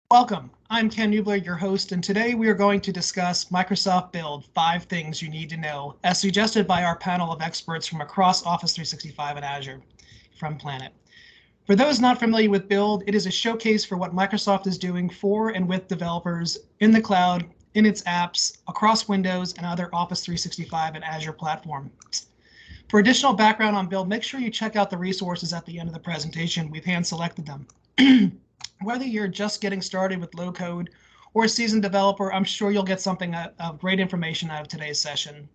Welcome. I'm Ken Newbler, your host, and today we are going to discuss Microsoft Build 5 Things You Need to Know, as suggested by our panel of experts from across Office 365 and Azure from Planet. For those not familiar with Build, it is a showcase for what Microsoft is doing for and with developers in the cloud, in its apps, across Windows and other Office 365 and Azure platforms. For additional background on Build, make sure you check out the resources at the end of the presentation. We've hand-selected them. Whether you're just getting started with low code or a seasoned developer, I'm sure you'll get something of great information out of today's session.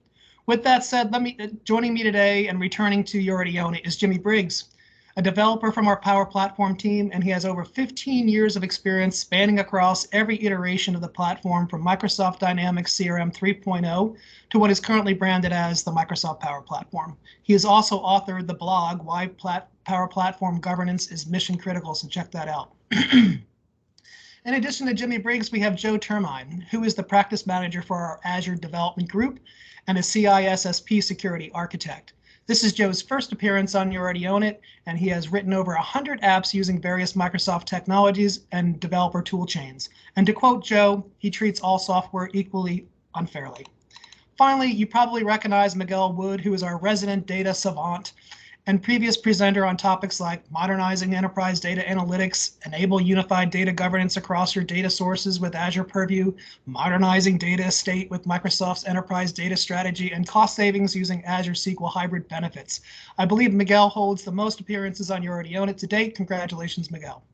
With that said, joining me today and returning to You Already Own It is Jimmy Briggs, a developer from our Power Platform team, and he has over 15 years of experience spanning across every iteration of the platform from Microsoft Dynamics CRM 3.0 to what is currently branded as the Microsoft Power Platform. He has also authored the blog, Why Power Platform Governance is Mission Critical, so check that out. In addition to Jimmy Briggs, we have Joe Termine, who is the practice manager for our Azure development group and a CISSP security architect. This is Joe's first appearance on You Already Own It, and he has written over 100 apps using various Microsoft technologies and developer tool chains. And to quote Joe, he treats all software equally unfairly. Finally, you probably recognize Miguel Wood, who is our resident data savant and previous presenter on topics like modernizing enterprise data analytics, enable unified data governance across your data sources with Azure Purview, modernizing data estate with Microsoft's enterprise data strategy, and cost savings using Azure SQL hybrid benefits. I believe Miguel holds the most appearances on You Already Own It to date. Congratulations, Miguel.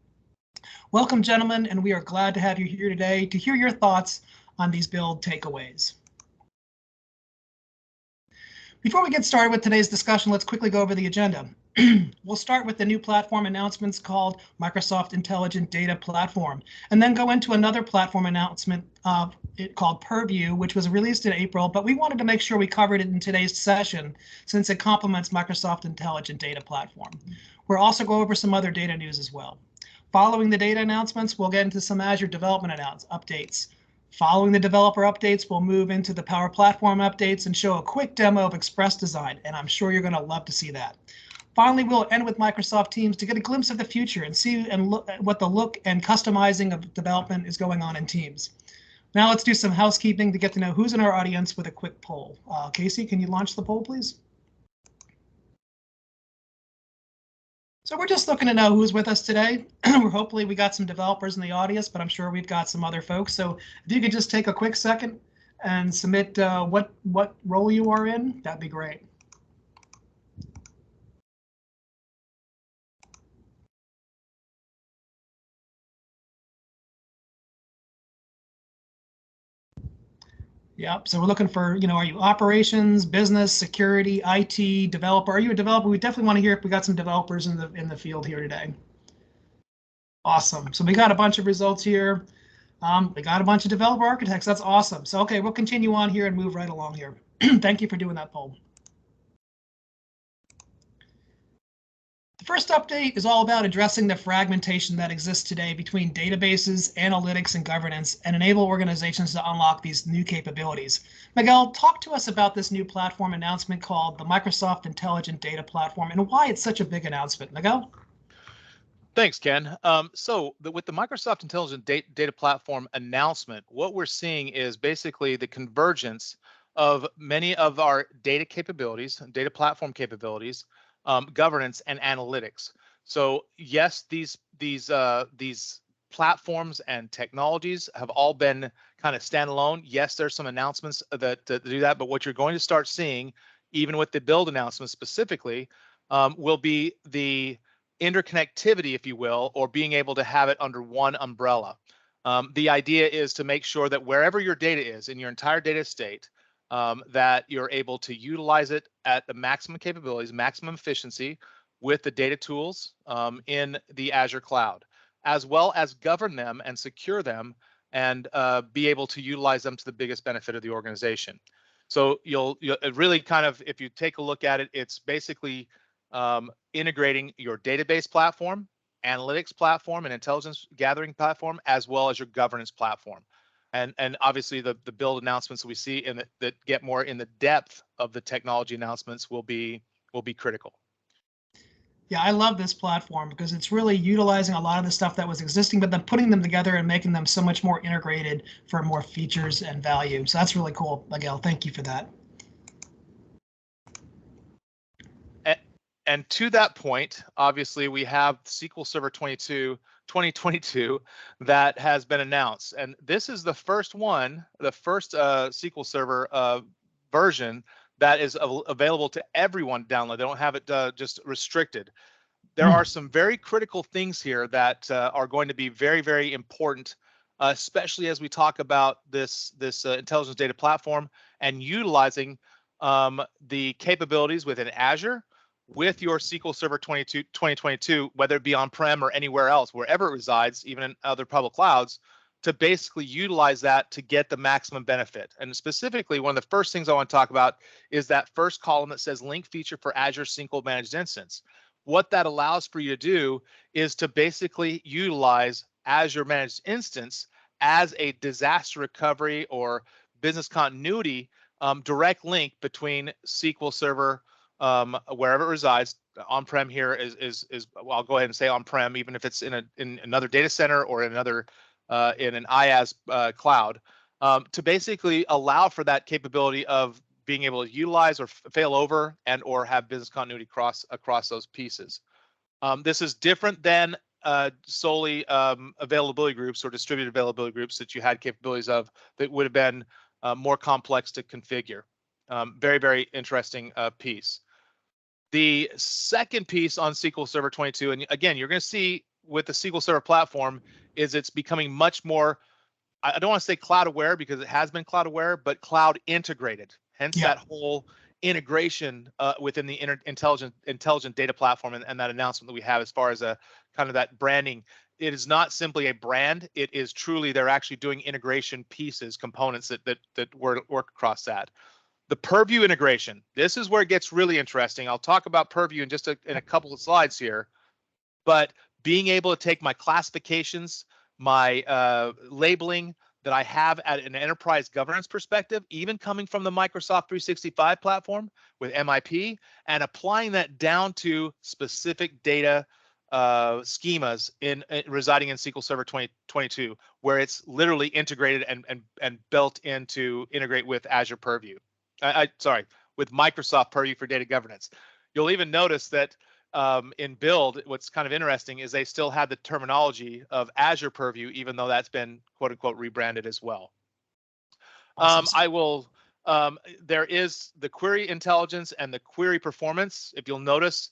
Welcome, gentlemen, and we are glad to have you here today to hear your thoughts on these build takeaways. Before we get started with today's discussion, let's quickly go over the agenda. We'll start with the new platform announcements called Microsoft Intelligent Data Platform, and then go into another platform announcement called Purview, which was released in April, but we wanted to make sure we covered it in today's session since it complements Microsoft Intelligent Data Platform. We'll also go over some other data news as well. Following the data announcements, we'll get into some Azure development updates. Following the developer updates, we'll move into the Power Platform updates and show a quick demo of Express Design, and I'm sure you're going to love to see that. Finally, we'll end with Microsoft Teams to get a glimpse of the future and see what the look and customizing of development is going on in Teams. Now let's do some housekeeping to get to know who's in our audience with a quick poll. Casey, can you launch the poll, please? So we're just looking to know who's with us today. Hopefully we got some developers in the audience, but I'm sure we've got some other folks. So if you could just take a quick second and submit what role you are in, that'd be great. Yep. So we're looking for, are you operations, business, security, IT, developer? Are you a developer? We definitely want to hear if we got some developers in the field here today. Awesome. So we got a bunch of results here. We got a bunch of developer architects. That's awesome. So, okay, we'll continue on here and move right along here. Thank you for doing that poll. The first update is all about addressing the fragmentation that exists today between databases, analytics, and governance, and enable organizations to unlock these new capabilities. Miguel, talk to us about this new platform announcement called the Microsoft Intelligent Data Platform and why it's such a big announcement. Miguel? Thanks, Ken. With the Microsoft Intelligent Data Platform announcement, what we're seeing is basically the convergence of many of our data capabilities, data platform capabilities, governance, and analytics. So yes, these platforms and technologies have all been kind of standalone. Yes, there's some announcements that do that, but what you're going to start seeing, even with the build announcement specifically, will be the interconnectivity, if you will, or being able to have it under one umbrella. The idea is to make sure that wherever your data is in your entire data estate, that you're able to utilize it at the maximum capabilities, maximum efficiency with the data tools in the Azure cloud, as well as govern them and secure them and be able to utilize them to the biggest benefit of the organization. So you'll really kind of, if you take a look at it, it's basically integrating your database platform, analytics platform, and intelligence gathering platform, as well as your governance platform. And obviously the build announcements we see in that get more in the depth of the technology announcements will be critical. Yeah, I love this platform because it's really utilizing a lot of the stuff that was existing, but then putting them together and making them so much more integrated for more features and value. So that's really cool, Miguel. Thank you for that. And to that point, obviously, we have SQL Server 2022 that has been announced. And this is the first one, the first SQL Server version that is available to everyone to download. They don't have it just restricted. There are some very critical things here that are going to be very, very important, especially as we talk about this intelligence data platform and utilizing the capabilities within Azure with your SQL Server 2022, whether it be on-prem or anywhere else, wherever it resides, even in other public clouds, to basically utilize that to get the maximum benefit. And specifically, one of the first things I want to talk about is that first column that says link feature for Azure SQL Managed Instance. What that allows for you to do is to basically utilize Azure Managed Instance as a disaster recovery or business continuity direct link between SQL Server wherever it resides. On-prem here is well, I'll go ahead and say on-prem, even if it's in another data center or in another in an IaaS cloud, to basically allow for that capability of being able to utilize or fail over and or have business continuity across those pieces. This is different than solely availability groups or distributed availability groups that you had capabilities of that would have been more complex to configure. Very, very interesting piece. The second piece on SQL Server 22, and again, you're going to see with the SQL Server platform, is it's becoming much more, I don't want to say cloud aware because it has been cloud aware, but cloud integrated. Hence that whole integration within the intelligent data platform and that announcement that we have as far as a kind of that branding. It is not simply a brand. It is truly, they're actually doing integration pieces, components that work across that. The Purview integration. This is where it gets really interesting. I'll talk about Purview in just in a couple of slides here, but being able to take my classifications, my labeling that I have at an enterprise governance perspective, even coming from the Microsoft 365 platform with MIP, and applying that down to specific data schemas residing in SQL Server 2022, where it's literally integrated and built into integrate with Azure Purview. Sorry, with Microsoft Purview for data governance. You'll even notice that in build, what's kind of interesting is they still have the terminology of Azure Purview, even though that's been quote unquote rebranded as well. Awesome. There is the query intelligence and the query performance. If you'll notice,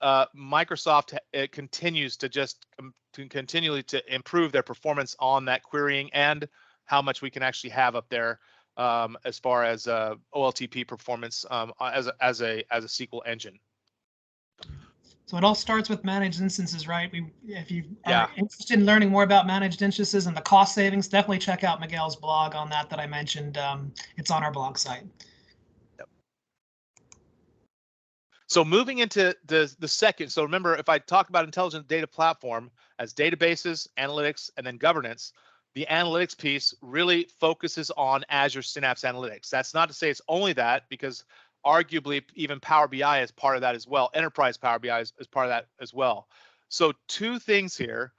Microsoft continues to just continually to improve their performance on that querying and how much we can actually have up there as far as OLTP performance as a SQL engine. So it all starts with managed instances, right? If you are interested in learning more about managed instances and the cost savings, definitely check out Miguel's blog on that I mentioned. It's on our blog site. Yep. So moving into the second, so remember, if I talk about intelligent data platform as databases, analytics, and then governance, the analytics piece really focuses on Azure Synapse Analytics. That's not to say it's only that, because arguably even Power BI is part of that as well. Enterprise Power BI is part of that as well. So two things here,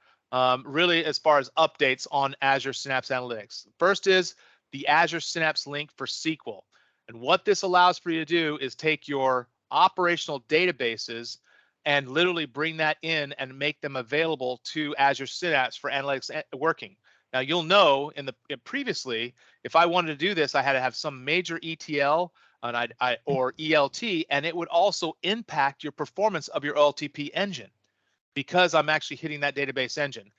really, as far as updates on Azure Synapse Analytics. First is the Azure Synapse link for SQL. And what this allows for you to do is take your operational databases and literally bring that in and make them available to Azure Synapse for analytics working. Now, you'll know previously, if I wanted to do this, I had to have some major ETL and or ELT, and it would also impact your performance of your OLTP engine because I'm actually hitting that database engine.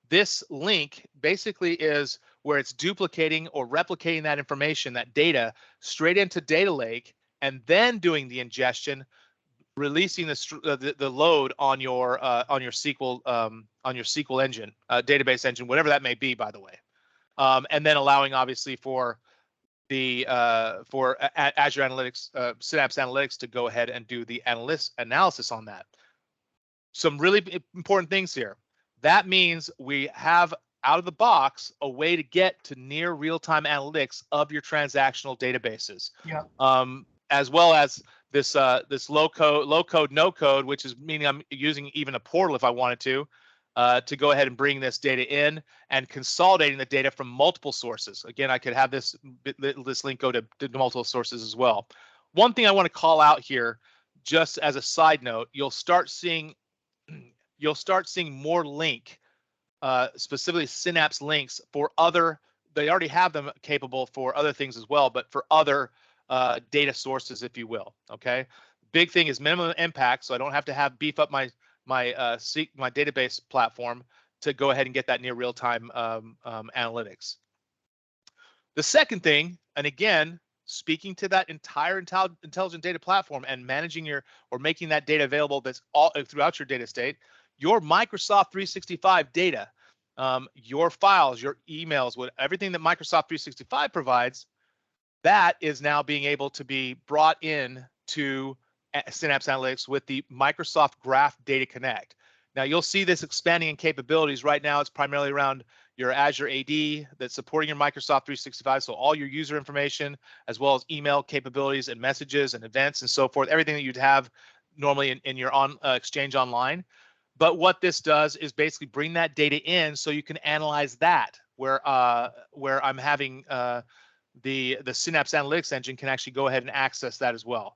This link basically is where it's duplicating or replicating that information, that data, straight into Data Lake, and then doing the ingestion, releasing the load on your SQL engine, database engine, whatever that may be, by the way, and then allowing obviously for the Azure Analytics, Synapse Analytics to go ahead and do the analysis on that. Some really important things here. That means we have out of the box a way to get to near real-time analytics of your transactional databases. Yeah. As well as this low code, no code, which is meaning I'm using even a portal if I wanted to go ahead and bring this data in and consolidating the data from multiple sources. Again, I could have this link go to multiple sources as well. One thing I want to call out here, just as a side note, you'll start seeing more link, specifically Synapse links for other. They already have them capable for other things as well, but for other data sources, if you will. Okay. Big thing is minimum impact, so I don't have to beef up my database platform to go ahead and get that near real-time analytics. The second thing, and again, speaking to that entire intelligent data platform and managing making that data available that's all throughout your data state, your Microsoft 365 data, your files, your emails, everything that Microsoft 365 provides, that is now being able to be brought in to Synapse Analytics with the Microsoft Graph Data Connect. Now you'll see this expanding in capabilities. Right now it's primarily around your Azure AD that's supporting your Microsoft 365. So all your user information, as well as email capabilities and messages and events and so forth, everything that you'd have normally in your Exchange Online. But what this does is basically bring that data in so you can analyze that, where I'm having the Synapse Analytics engine can actually go ahead and access that as well.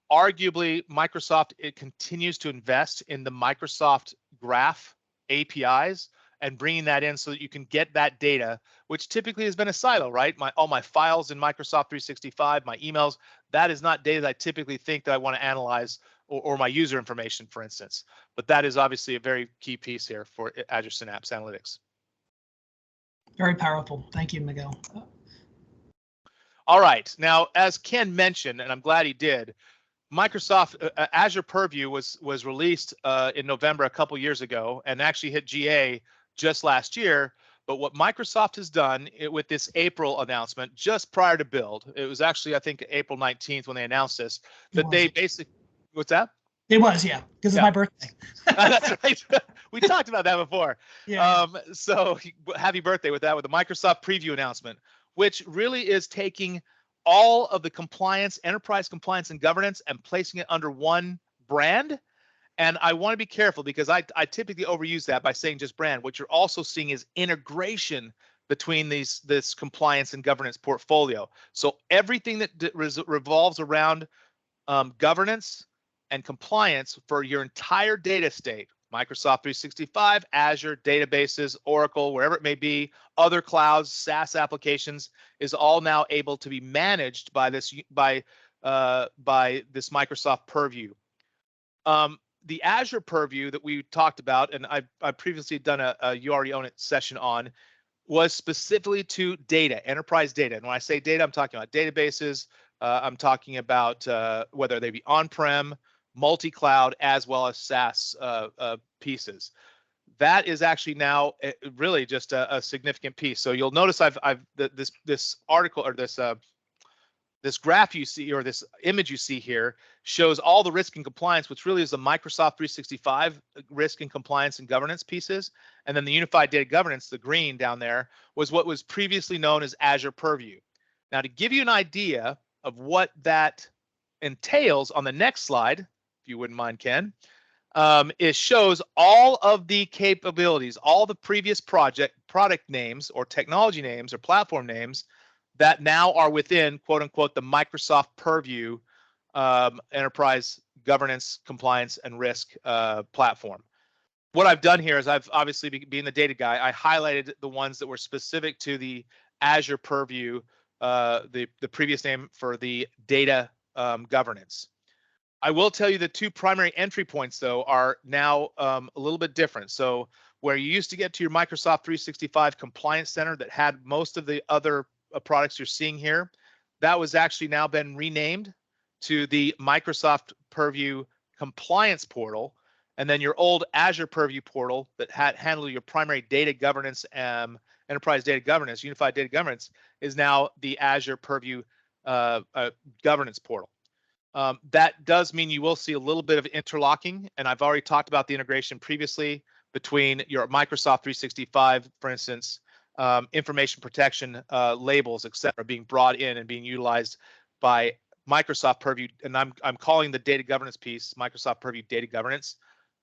Arguably, Microsoft, it continues to invest in the Microsoft Graph APIs and bringing that in so that you can get that data, which typically has been a silo, right? All my files in Microsoft 365, my emails, that is not data that I typically think that I want to analyze, or my user information, for instance. But that is obviously a very key piece here for Azure Synapse Analytics. Very powerful. Thank you, Miguel. All right. Now, as Ken mentioned, and I'm glad he did, Microsoft Azure Purview was released in November a couple years ago and actually hit GA just last year. But what Microsoft has done with this April announcement, just prior to build, it was actually, I think, April 19th when they announced this, that they basically, what's that? It was, yeah, because it's my birthday. That's right. We talked about that before. Yeah. So happy birthday with that, with the Microsoft Preview announcement, which really is taking all of the compliance, enterprise compliance and governance, and placing it under one brand. And I want to be careful because I typically overuse that by saying just brand. What you're also seeing is integration between this compliance and governance portfolio. So everything that revolves around governance and compliance for your entire data state, Microsoft 365, Azure, databases, Oracle, wherever it may be, other clouds, SaaS applications, is all now able to be managed by this Microsoft Purview. The Azure Purview that we talked about, and I previously done a You Already Own It session on, was specifically to data, enterprise data. And when I say data, I'm talking about databases. I'm talking about whether they be on-prem, multi-cloud, as well as SaaS pieces. That is actually now really just a significant piece. So you'll notice this article, or this graph you see, or this image you see here, shows all the risk and compliance, which really is the Microsoft 365 risk and compliance and governance pieces. And then the unified data governance, the green down there, was what was previously known as Azure Purview. Now, to give you an idea of what that entails, on the next slide, if you wouldn't mind, Ken, it shows all of the capabilities, all the previous product names or technology names or platform names that now are within, quote unquote, the Microsoft Purview enterprise governance, compliance, and risk platform. What I've done here is I've obviously, being the data guy, I highlighted the ones that were specific to the Azure Purview, the previous name for the data governance. I will tell you the two primary entry points, though, are now a little bit different. So where you used to get to your Microsoft 365 Compliance Center that had most of the other products you're seeing here, that was actually now been renamed to the Microsoft Purview Compliance Portal. And then your old Azure Purview portal that handled your primary data governance, enterprise data governance, unified data governance, is now the Azure Purview governance portal. That does mean you will see a little bit of interlocking, and I've already talked about the integration previously between your Microsoft 365, for instance, information protection labels, etc., being brought in and being utilized by Microsoft Purview, and I'm calling the data governance piece Microsoft Purview Data Governance,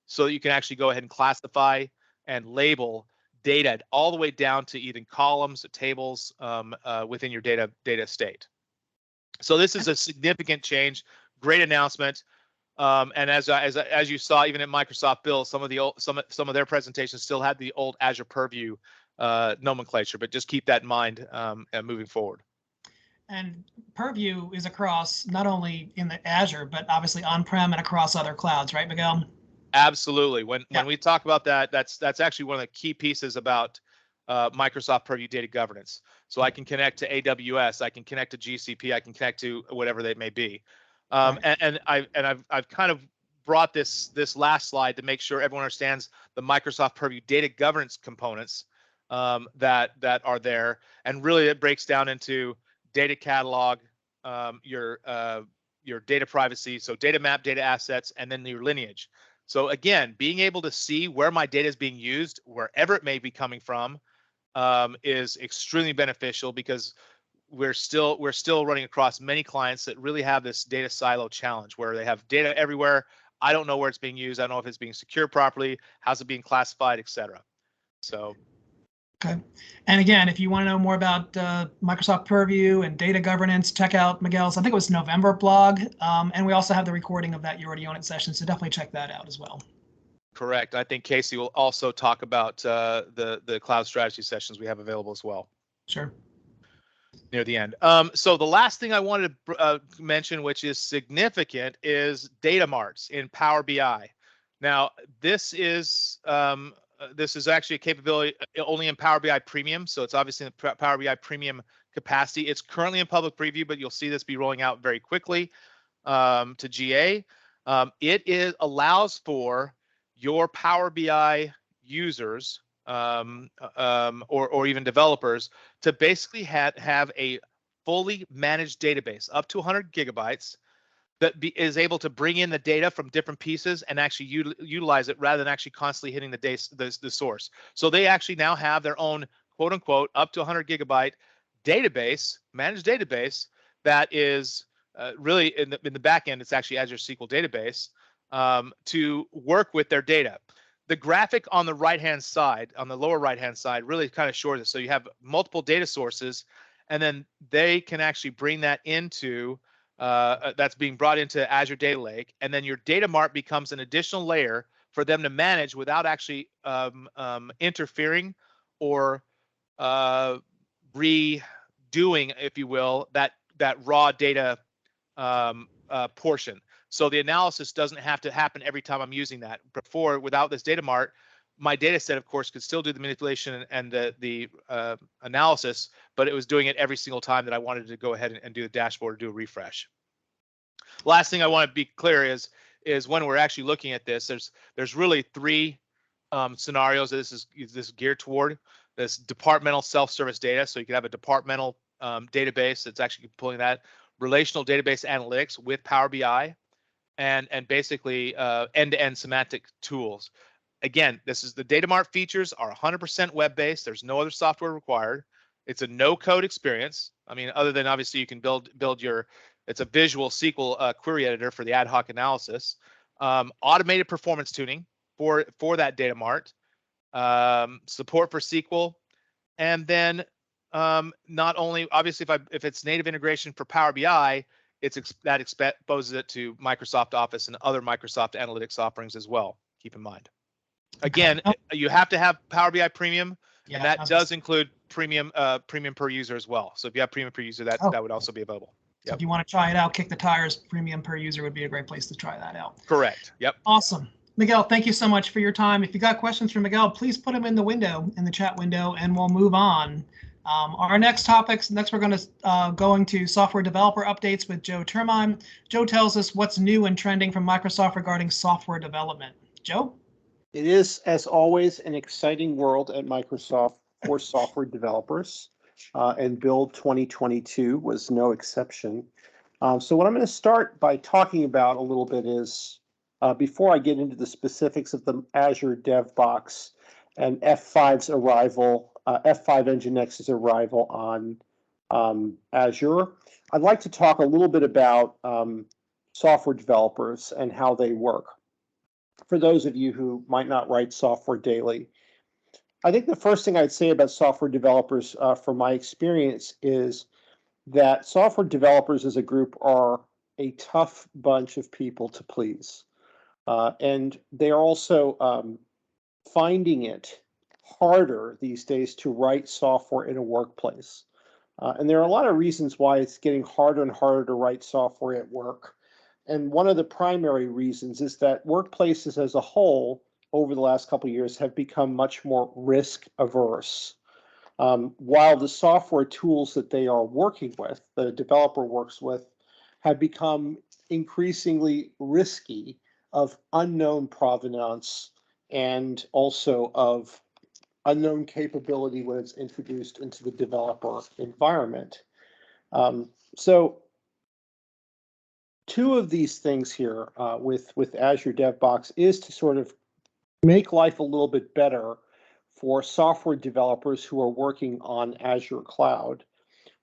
so that you can actually go ahead and classify and label data all the way down to even columns, tables within your data estate. So this is a significant change, great announcement. And as you saw, even at Microsoft Build, some of their presentations still had the old Azure Purview nomenclature, but just keep that in mind moving forward. And Purview is across not only in the Azure, but obviously on-prem and across other clouds, right, Miguel? Absolutely. When we talk about that, that's actually one of the key pieces about Microsoft Purview Data Governance. So I can connect to AWS, I can connect to GCP, I can connect to whatever they may be. And I've kind of brought this last slide to make sure everyone understands the Microsoft Purview Data Governance components that are there, and really it breaks down into data catalog, your data privacy, so data map, data assets, and then your lineage. So again, being able to see where my data is being used, wherever it may be coming from, is extremely beneficial, because we're still running across many clients that really have this data silo challenge where they have data everywhere. I don't know where it's being used. I don't know if it's being secured properly, how's it being classified, etc. So. Okay. And again, if you want to know more about Microsoft Purview and data governance, check out Miguel's, I think it was November blog. And we also have the recording of that You Already Own It session, so definitely check that out as well. Correct. I think Casey will also talk about the cloud strategy sessions we have available as well. Sure. Near the end. So the last thing I wanted to mention, which is significant, is data marts in Power BI. Now, this is actually a capability only in Power BI Premium, so it's obviously in the Power BI Premium capacity. It's currently in public preview, but you'll see this be rolling out very quickly to GA. It allows for your Power BI users or even developers to basically have a fully managed database up to 100 gigabytes that is able to bring in the data from different pieces and actually utilize it rather than actually constantly hitting the source. So they actually now have their own quote unquote up to 100 gigabyte database, managed database, that is really in the back end, it's actually Azure SQL database to work with their data. The graphic on the right-hand side, on the lower right-hand side, really kind of shows it. So you have multiple data sources, and then they can actually bring that into that's being brought into Azure Data Lake, and then your data mart becomes an additional layer for them to manage without actually interfering or redoing, if you will, that raw data portion. So the analysis doesn't have to happen every time I'm using that. Before, without this data mart, my data set, of course, could still do the manipulation and the analysis, but it was doing it every single time that I wanted to go ahead and do the dashboard or do a refresh. Last thing I want to be clear is when we're actually looking at this, there's really three scenarios that this is geared toward. This departmental self-service data, so you can have a departmental database that's actually pulling that, relational database analytics with Power BI, and basically end-to-end semantic tools. Again, this is the data mart features are 100% web-based. There's no other software required. It's a no-code experience. I mean, other than obviously you can build your, it's a visual SQL query editor for the ad hoc analysis. Automated performance tuning for that data mart. Support for SQL, and then not only obviously if it's native integration for Power BI, that exposes it to Microsoft Office and other Microsoft Analytics offerings as well. Keep in mind. Again, you have to have Power BI Premium, and that does include premium per user as well. So if you have premium per user, that would also be available. So if you want to try it out, Kick the Tires Premium per user would be a great place to try that out. Correct. Yep. Awesome. Miguel, thank you so much for your time. If you got questions for Miguel, please put them in the chat window, and we'll move on. Our next topics, we're going to go into software developer updates with Joe Termine. Joe tells us what's new and trending from Microsoft regarding software development. Joe? It is, as always, an exciting world at Microsoft for software developers, and Build 2022 was no exception. So what I'm going to start by talking about a little bit is, before I get into the specifics of the Azure DevBox and F5's arrival, F5 Nginx's arrival on Azure, I'd like to talk a little bit about software developers and how they work. For those of you who might not write software daily, I think the first thing I'd say about software developers from my experience is that software developers as a group are a tough bunch of people to please. And they are also finding it harder these days to write software in a workplace. And there are a lot of reasons why it's getting harder and harder to write software at work. And one of the primary reasons is that workplaces as a whole over the last couple of years have become much more risk averse. While the software tools that they are working with, the developer works with, have become increasingly risky, of unknown provenance and also of unknown capability when it's introduced into the developer environment. So two of these things here with Azure DevBox is to sort of make life a little bit better for software developers who are working on Azure Cloud,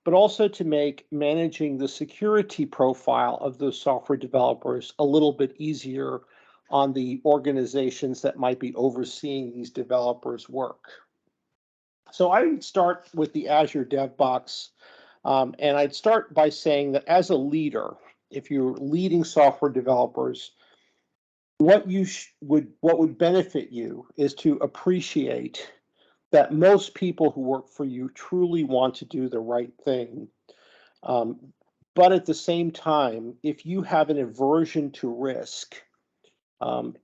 but also to make managing the security profile of those software developers a little bit easier on the organizations that might be overseeing these developers' work. So I would start with the Azure DevBox, and I'd start by saying that as a leader, if you're leading software developers, what would benefit you is to appreciate that most people who work for you truly want to do the right thing. But at the same time, if you have an aversion to risk,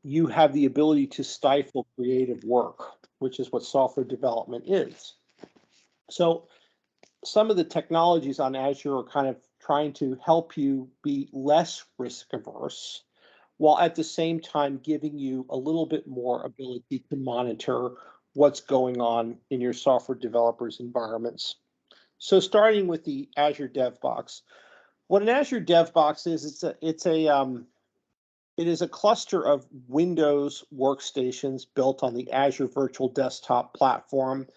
you have the ability to stifle creative work, which is what software development is. So some of the technologies on Azure are kind of trying to help you be less risk averse, while at the same time giving you a little bit more ability to monitor what's going on in your software developers' environments. So starting with the Azure DevBox, what an Azure DevBox is, it is a cluster of Windows workstations built on the Azure Virtual Desktop platform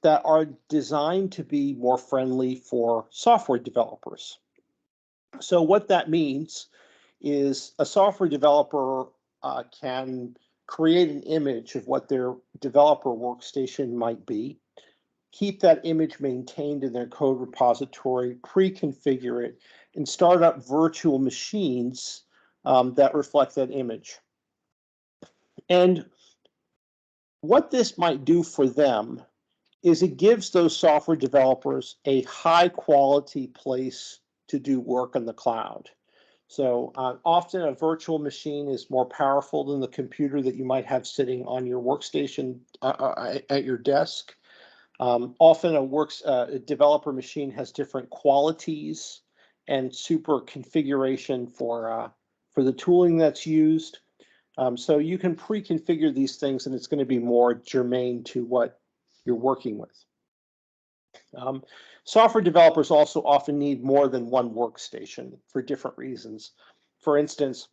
that are designed to be more friendly for software developers. So what that means is a software developer can create an image of what their developer workstation might be, keep that image maintained in their code repository, pre-configure it, and start up virtual machines that reflect that image. And what this might do for them is it gives those software developers a high quality place to do work in the cloud. So often a virtual machine is more powerful than the computer that you might have sitting on your workstation at your desk. Often a developer machine has different qualities and super configuration for the tooling that's used. So you can pre-configure these things and it's going to be more germane to what you're working with. Software developers also often need more than one workstation for different reasons. For instance,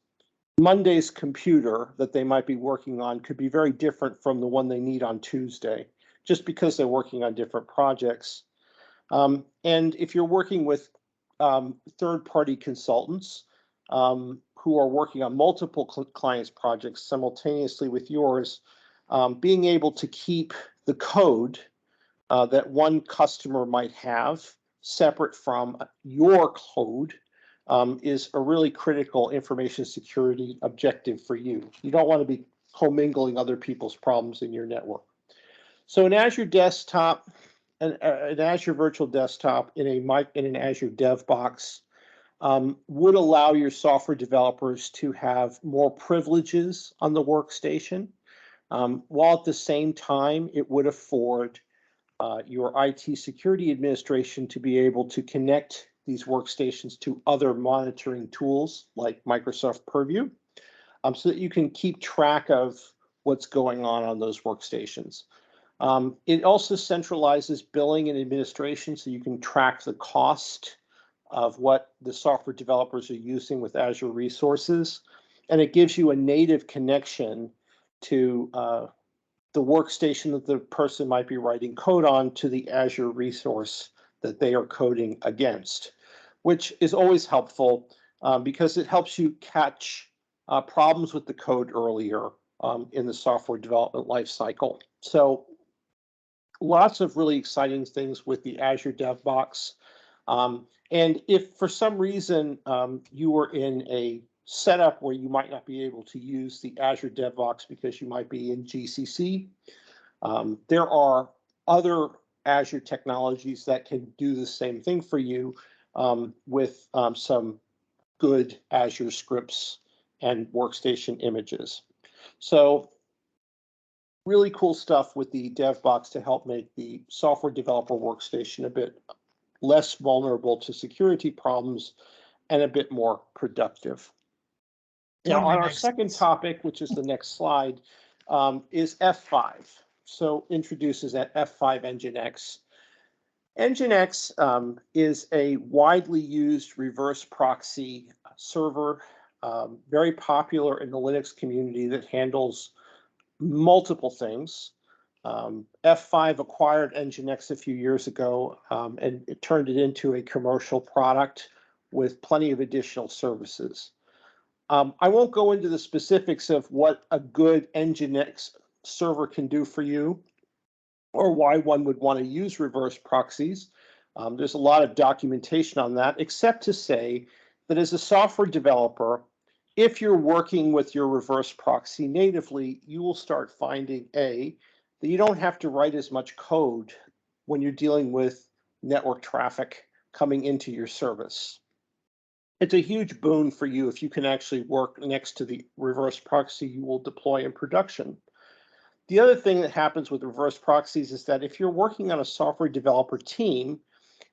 Monday's computer that they might be working on could be very different from the one they need on Tuesday, just because they're working on different projects. And if you're working with third-party consultants who are working on multiple clients' projects simultaneously with yours, being able to keep the code that one customer might have separate from your code is a really critical information security objective for you. You don't want to be commingling other people's problems in your network. So an Azure desktop, an Azure virtual desktop in an Azure DevBox would allow your software developers to have more privileges on the workstation, while at the same time it would afford your IT security administration to be able to connect these workstations to other monitoring tools like Microsoft Purview, so that you can keep track of what's going on those workstations. It also centralizes billing and administration, so you can track the cost of what the software developers are using with Azure resources. And it gives you a native connection to the workstation that the person might be writing code on to the Azure resource that they are coding against, which is always helpful because it helps you catch problems with the code earlier in the software development lifecycle. So lots of really exciting things with the Azure DevBox. And if for some reason you were in a setup where you might not be able to use the Azure DevBox because you might be in GCC, there are other Azure technologies that can do the same thing for you with some good Azure scripts and workstation images. So really cool stuff with the DevBox to help make the software developer workstation a bit less vulnerable to security problems and a bit more productive. Now, on our second topic, which is the next slide, is F5. So introduces that F5 Nginx. Nginx is a widely used reverse proxy server, very popular in the Linux community that handles multiple things. F5 acquired Nginx a few years ago, and it turned it into a commercial product with plenty of additional services. I won't go into the specifics of what a good Nginx server can do for you or why one would want to use reverse proxies. There's a lot of documentation on that, except to say that as a software developer, if you're working with your reverse proxy natively, you will start finding that you don't have to write as much code when you're dealing with network traffic coming into your service. It's a huge boon for you if you can actually work next to the reverse proxy you will deploy in production. The other thing that happens with reverse proxies is that if you're working on a software developer team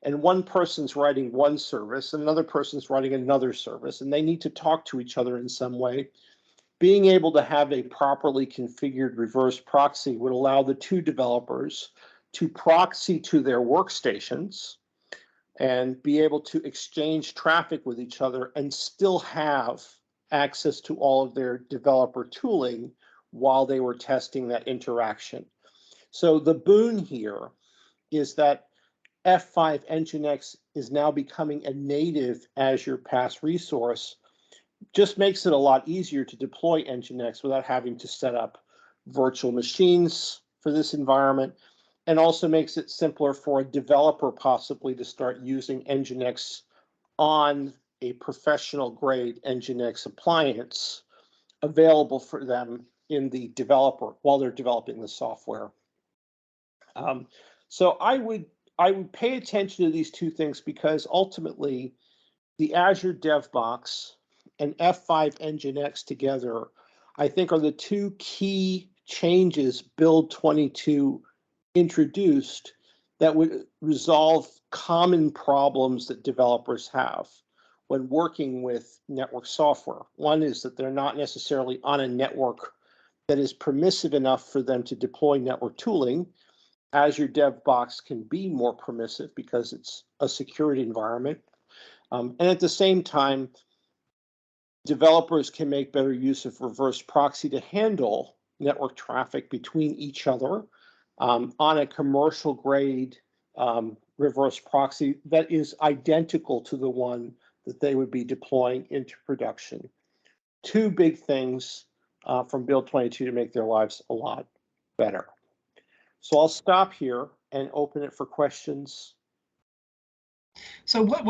and one person's writing one service and another person's writing another service and they need to talk to each other in some way, being able to have a properly configured reverse proxy would allow the two developers to proxy to their workstations and be able to exchange traffic with each other and still have access to all of their developer tooling while they were testing that interaction. So the boon here is that F5 Nginx is now becoming a native Azure PaaS resource. Just makes it a lot easier to deploy Nginx without having to set up virtual machines for this environment, and also makes it simpler for a developer possibly to start using Nginx on a professional grade Nginx appliance available for them in the developer while they're developing the software. So I would pay attention to these two things because ultimately the Azure DevBox and F5 Nginx together, I think, are the two key changes Build 22 introduced that would resolve common problems that developers have when working with network software. One is that they're not necessarily on a network that is permissive enough for them to deploy network tooling. Azure DevBox can be more permissive because it's a security environment. And at the same time, developers can make better use of reverse proxy to handle network traffic between each other on a commercial grade reverse proxy that is identical to the one that they would be deploying into production. Two big things from Build 22 to make their lives a lot better. So I'll stop here and open it for questions. So what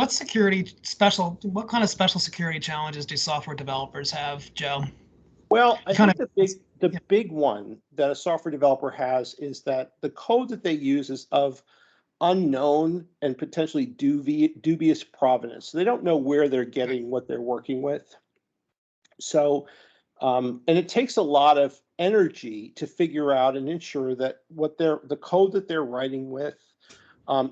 kind of special security challenges do software developers have, Joe? Well, I think the big one that a software developer has is that the code that they use is of unknown and potentially dubious provenance. So they don't know where they're getting what they're working with. So, and it takes a lot of energy to figure out and ensure that the code that they're writing with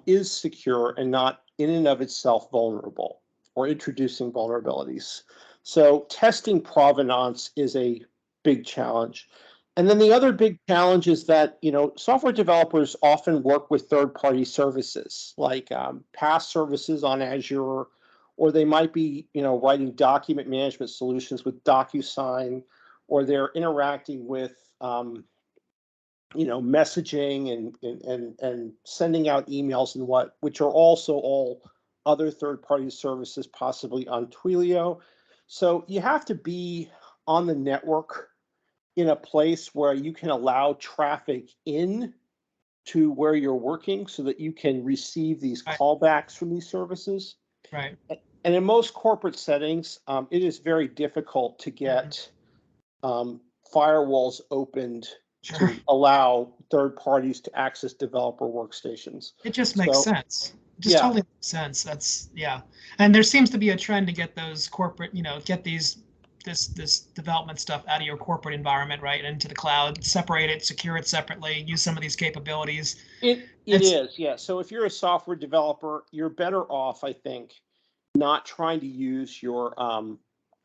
is secure and not in and of itself vulnerable or introducing vulnerabilities. So testing provenance is a big challenge. And then the other big challenge is that, software developers often work with third-party services like PaaS services on Azure, or they might be, writing document management solutions with DocuSign, or they're interacting with, messaging and sending out emails and which are also all other third-party services, possibly on Twilio. So you have to be on the network in a place where you can allow traffic in to where you're working so that you can receive these Right. callbacks from these services. Right. And in most corporate settings, it is very difficult to get firewalls opened Sure. to allow third parties to access developer workstations. It just makes So, sense. It just yeah. totally makes sense. That's, yeah. And there seems to be a trend to get those corporate, get this development stuff out of your corporate environment, right, into the cloud, separate it, secure it separately, use some of these capabilities. It is, yeah. So if you're a software developer, you're better off, I think, not trying to use your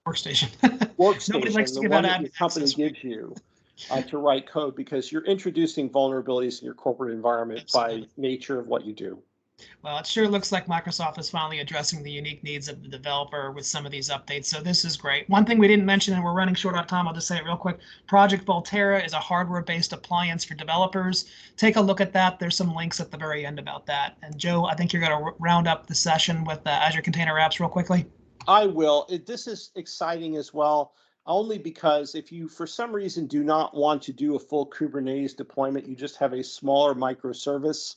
Workstation. workstation, Nobody likes to the give one out that your admin company access, right? gives you to write code, because you're introducing vulnerabilities in your corporate environment Absolutely. by nature of what you do. Well, it sure looks like Microsoft is finally addressing the unique needs of the developer with some of these updates. So this is great. One thing we didn't mention, and we're running short on time, I'll just say it real quick. Project Volterra is a hardware-based appliance for developers. Take a look at that. There's some links at the very end about that. And Joe, I think you're going to round up the session with Azure Container Apps real quickly. I will. This is exciting as well, only because if you, for some reason, do not want to do a full Kubernetes deployment, you just have a smaller microservice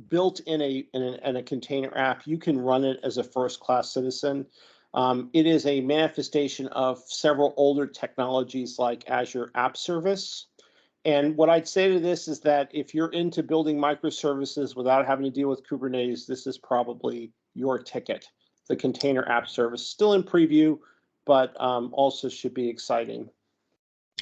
built in a container app, you can run it as a first-class citizen. It is a manifestation of several older technologies like Azure App Service. And what I'd say to this is that if you're into building microservices without having to deal with Kubernetes, this is probably your ticket. The container app service, still in preview, but also should be exciting.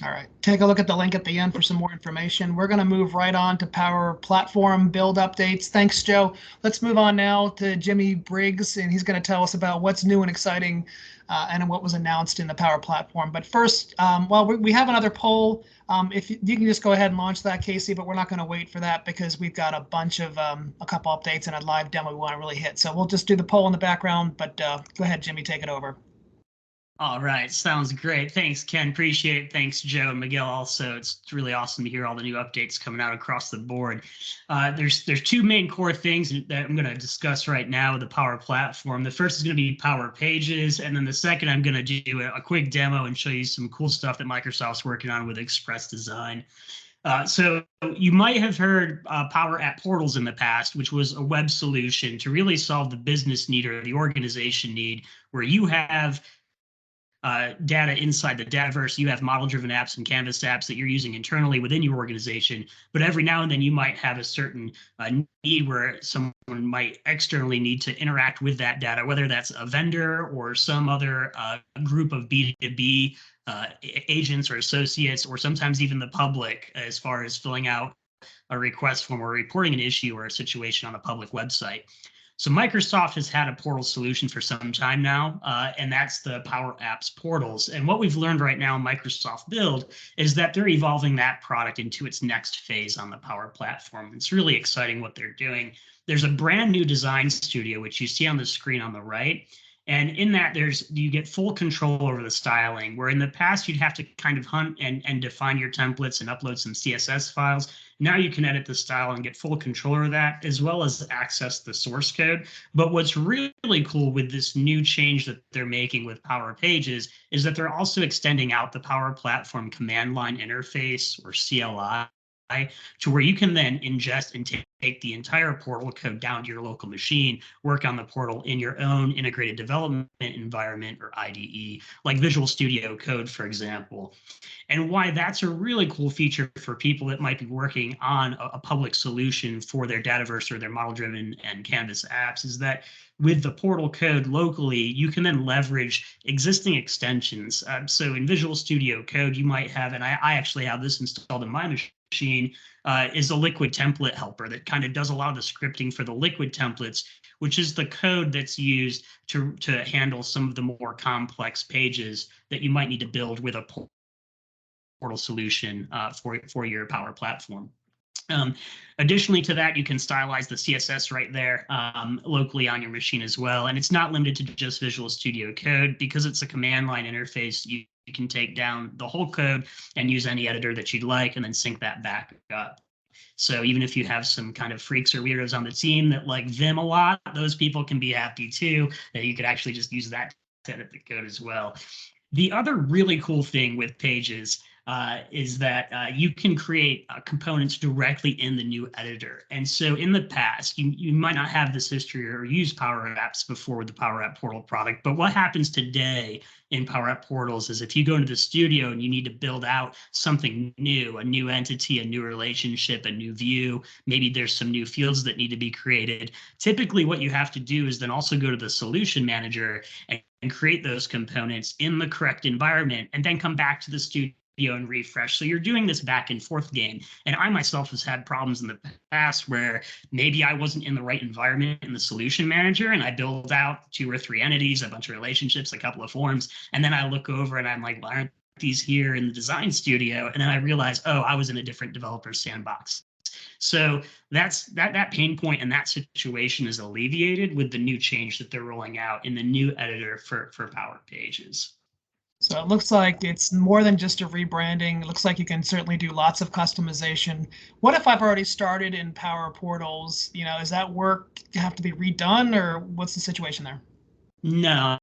All right, take a look at the link at the end for some more information. We're going to move right on to Power Platform build updates. Thanks, Joe. Let's move on now to Jimmy Briggs, and he's going to tell us about what's new and exciting and what was announced in the Power Platform. But first, well, we have another poll. If you can just go ahead and launch that, Casey, but we're not going to wait for that because we've got a bunch of a couple updates and a live demo we want to really hit. So we'll just do the poll in the background, but go ahead, Jimmy, take it over. All right, sounds great. Thanks, Ken. Appreciate it. Thanks, Joe and Miguel. Also, it's really awesome to hear all the new updates coming out across the board. There's two main core things that I'm going to discuss right now with the Power Platform. The first is going to be Power Pages, and then the second I'm going to do a quick demo and show you some cool stuff that Microsoft's working on with Express Design. So you might have heard Power App Portals in the past, which was a web solution to really solve the business need or the organization need, where you have data inside the Dataverse. You have model-driven apps and Canvas apps that you're using internally within your organization. But every now and then you might have a certain need where someone might externally need to interact with that data, whether that's a vendor or some other group of B2B agents or associates, or sometimes even the public, as far as filling out a request form or reporting an issue or a situation on a public website. So Microsoft has had a portal solution for some time now, and that's the Power Apps portals. And what we've learned right now in Microsoft Build is that they're evolving that product into its next phase on the Power Platform. It's really exciting what they're doing. There's a brand new design studio, which you see on the screen on the right. And in that, you get full control over the styling, where in the past you'd have to kind of hunt and define your templates and upload some CSS files. Now you can edit the style and get full control over that, as well as access the source code. But what's really cool with this new change that they're making with Power Pages is that they're also extending out the Power Platform command line interface, or CLI, to where you can then ingest and take the entire portal code down to your local machine, work on the portal in your own integrated development environment or IDE, like Visual Studio Code, for example. And why that's a really cool feature for people that might be working on a public solution for their Dataverse or their model-driven and Canvas apps is that with the portal code locally, you can then leverage existing extensions. So in Visual Studio Code, you might have, and I actually have this installed in my machine, is a liquid template helper that kind of does a lot of the scripting for the liquid templates, which is the code that's used to handle some of the more complex pages that you might need to build with a portal solution for your Power Platform. Additionally to that, you can stylize the CSS right there locally on your machine as well. And it's not limited to just Visual Studio Code. Because it's a command line interface, you can take down the whole code and use any editor that you'd like and then sync that back up. So even if you have some kind of freaks or weirdos on the team that like Vim a lot, those people can be happy too, that you could actually just use that to edit the code as well. The other really cool thing with Pages is that you can create components directly in the new editor. And so in the past, you might not have this history or use Power Apps before the Power App Portal product. But what happens today in Power App Portals is if you go into the studio and you need to build out something new, a new entity, a new relationship, a new view, maybe there's some new fields that need to be created. Typically, what you have to do is then also go to the solution manager and create those components in the correct environment and then come back to the studio and refresh. So you're doing this back and forth game. And I myself has had problems in the past where maybe I wasn't in the right environment in the solution manager and I build out 2 or 3 entities, a bunch of relationships, a couple of forms. And then I look over and I'm like, why aren't these here in the design studio? And then I realize, oh, I was in a different developer sandbox. So that pain point and that situation is alleviated with the new change that they're rolling out in the new editor for Power Pages. So it looks like it's more than just a rebranding. It looks like you can certainly do lots of customization. What if I've already started in Power Portals? Is that work have to be redone, or what's the situation there? No.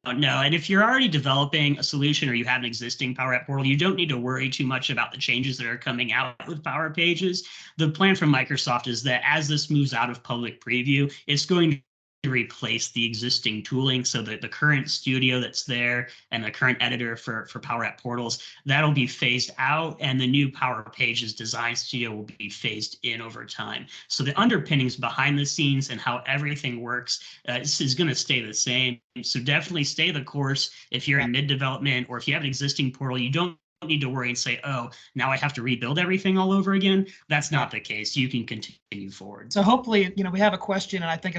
And if you're already developing a solution or you have an existing Power App Portal, you don't need to worry too much about the changes that are coming out with Power Pages. The plan from Microsoft is that as this moves out of public preview, it's going to replace the existing tooling so that the current studio that's there and the current editor for Power App Portals, that'll be phased out and the new Power Pages design studio will be phased in over time. So the underpinnings behind the scenes and how everything works is going to stay the same. So definitely stay the course. If you're in mid-development or if you have an existing portal, you don't need to worry and say, oh, now I have to rebuild everything all over again. That's not the case. You can continue forward. So hopefully, we have a question, and I think